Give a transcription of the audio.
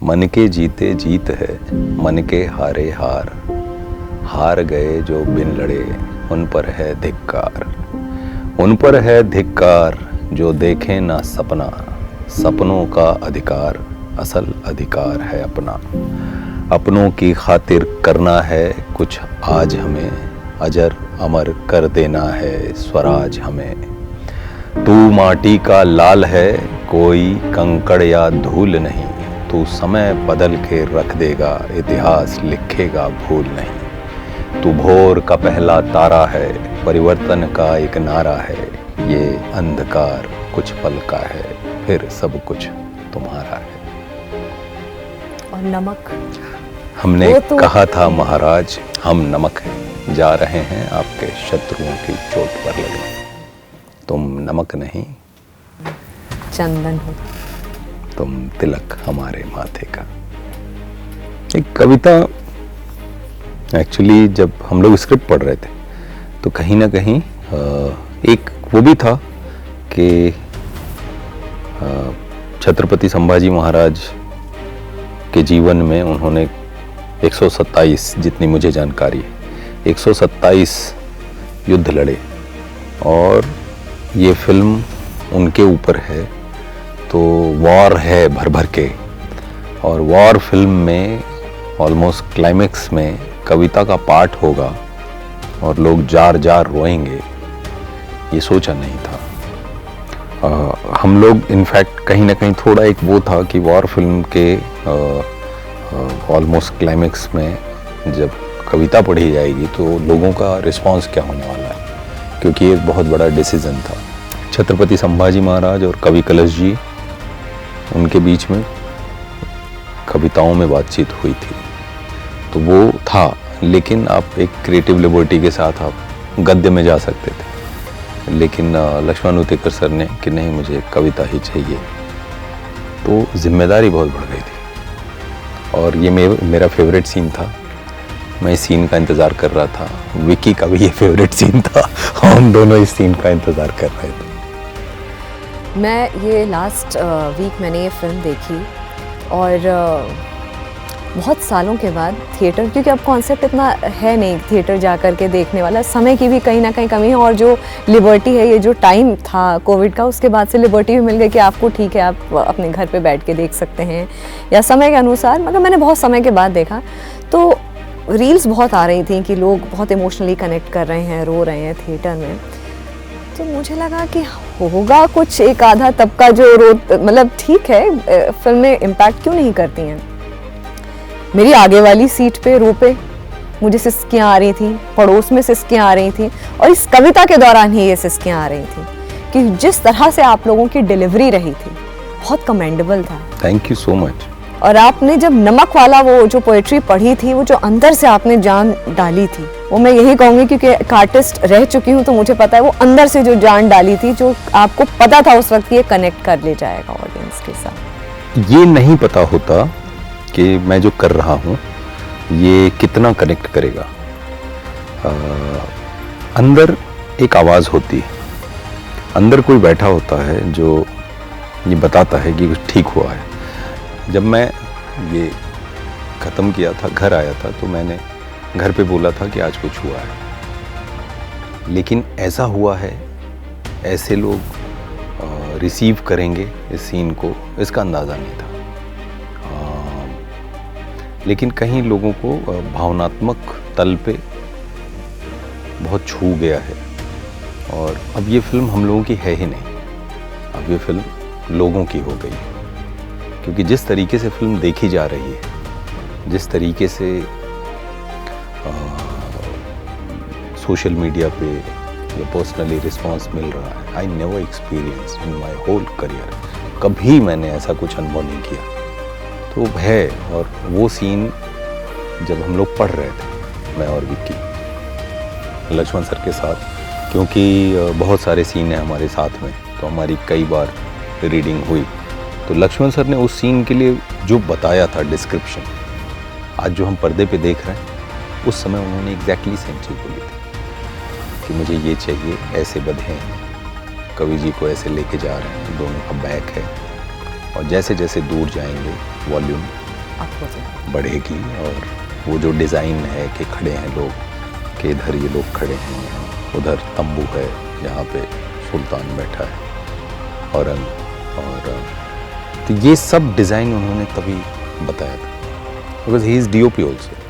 मन के जीते जीत है, मन के हारे हार। हार गए जो बिन लड़े, उन पर है धिक्कार। उन पर है धिक्कार जो देखें ना सपना। सपनों का अधिकार असल अधिकार है अपना। अपनों की खातिर करना है कुछ आज हमें। अजर अमर कर देना है स्वराज हमें। तू माटी का लाल है, कोई कंकड़ या धूल नहीं। तू समय बदल के रख देगा, इतिहास लिखेगा भूल नहीं। तू भोर का पहला तारा है, परिवर्तन का एक नारा है। ये अंधकार कुछ पल का है, फिर सब कुछ तुम्हारा है। और नमक, हमने कहा था महाराज हम नमक हैं, जा रहे हैं आपके शत्रुओं की चोट पर लगे। तुम नमक नहीं चंदन हो, तुम तिलक हमारे माथे का। एक कविता एक्चुअली जब हम लोग स्क्रिप्ट पढ़ रहे थे तो कहीं ना कहीं एक वो भी था कि छत्रपति संभाजी महाराज के जीवन में उन्होंने 127, जितनी मुझे जानकारी है, 127 युद्ध लड़े और ये फिल्म उनके ऊपर है। तो वॉर है भर भर के, और वॉर फिल्म में ऑलमोस्ट क्लाइमेक्स में कविता का पार्ट होगा और लोग जार जार रोएंगे, ये सोचा नहीं था। हम लोग इनफैक्ट कहीं ना कहीं थोड़ा एक वो था कि वॉर फिल्म के ऑलमोस्ट क्लाइमेक्स में जब कविता पढ़ी जाएगी तो लोगों का रिस्पांस क्या होने वाला है, क्योंकि एक बहुत बड़ा डिसीजन था। छत्रपति संभाजी महाराज और कवि कलश जी, उनके बीच में कविताओं में बातचीत हुई थी, तो वो था। लेकिन आप एक क्रिएटिव लिबर्टी के साथ आप गद्य में जा सकते थे, लेकिन लक्ष्मण उतेकर सर ने कि नहीं, मुझे कविता ही चाहिए। तो जिम्मेदारी बहुत बढ़ गई थी और ये मेरा फेवरेट सीन था। मैं इस सीन का इंतज़ार कर रहा था, विकी का भी ये फेवरेट सीन था, हम दोनों इस सीन का इंतज़ार कर रहे थे। मैं ये लास्ट वीक मैंने ये फिल्म देखी और बहुत सालों के बाद थिएटर, क्योंकि अब कॉन्सेप्ट इतना है नहीं थिएटर जा कर के देखने वाला, समय की भी कहीं ना कहीं कमी है, और जो लिबर्टी है, ये जो टाइम था कोविड का, उसके बाद से लिबर्टी भी मिल गई कि आपको ठीक है आप अपने घर पे बैठ के देख सकते हैं या समय के अनुसार। मगर मैंने बहुत समय के बाद देखा तो रील्स बहुत आ रही थी कि लोग बहुत इमोशनली कनेक्ट कर रहे हैं, रो रहे हैं थिएटर में। तो मुझे लगा कि होगा कुछ एक आधा तबका जो मतलब ठीक है, फिल्में इम्पैक्ट क्यों नहीं करती हैं। मेरी आगे वाली सीट पे रो पे मुझे सिसकियाँ आ रही थी, पड़ोस में सिसकियाँ आ रही थी, और इस कविता के दौरान ही ये सिसकियाँ आ रही थी कि जिस तरह से आप लोगों की डिलीवरी रही थी बहुत कमेंडेबल था। Thank you so much. और आपने जब नमक वाला वो जो पोएट्री पढ़ी थी, वो जो अंदर से आपने जान डाली थी, वो मैं यही कहूँगी क्योंकि एक आर्टिस्ट रह चुकी हूँ तो मुझे पता है वो अंदर से जो जान डाली थी, जो आपको पता था उस वक्त ये कनेक्ट कर ले जाएगा ऑडियंस के साथ। ये नहीं पता होता कि मैं जो कर रहा हूँ ये कितना कनेक्ट करेगा। अंदर एक आवाज़ होती है, अंदर कोई बैठा होता है जो ये बताता है कि कुछ ठीक हुआ है। जब मैं ये ख़त्म किया था, घर आया था, तो मैंने घर पे बोला था कि आज कुछ हुआ है, लेकिन ऐसा हुआ है, ऐसे लोग रिसीव करेंगे इस सीन को, इसका अंदाज़ा नहीं था। लेकिन कहीं लोगों को भावनात्मक तल पे बहुत छू गया है, और अब ये फिल्म हम लोगों की है ही नहीं, अब ये फिल्म लोगों की हो गई है। क्योंकि जिस तरीके से फिल्म देखी जा रही है, जिस तरीके से सोशल मीडिया पे या पर्सनली रिस्पांस मिल रहा है, I never experience in my whole career, कभी मैंने ऐसा कुछ अनुभव नहीं किया। तो है, और वो सीन जब हम लोग पढ़ रहे थे, मैं और विक्की लक्ष्मण सर के साथ, क्योंकि बहुत सारे सीन हैं हमारे साथ में, तो हमारी कई बार रीडिंग हुई, तो लक्ष्मण सर ने उस सीन के लिए जो बताया था डिस्क्रिप्शन, आज जो हम पर्दे पे देख रहे हैं, उस समय उन्होंने एग्जैक्टली सेम चीज़ बोली थी कि मुझे ये चाहिए, ऐसे बंधे हैं, कवि जी को ऐसे लेके जा रहे हैं, दोनों का बैक है, और जैसे जैसे दूर जाएंगे वॉल्यूम अप हो जाए। बढ़ेगी। और वो जो डिज़ाइन है कि खड़े हैं लोग, कि इधर ये लोग खड़े हैं, उधर तंबू है जहाँ पे सुल्तान बैठा है और तो ये सब डिज़ाइन उन्होंने तभी बताया था, because he is DOP also.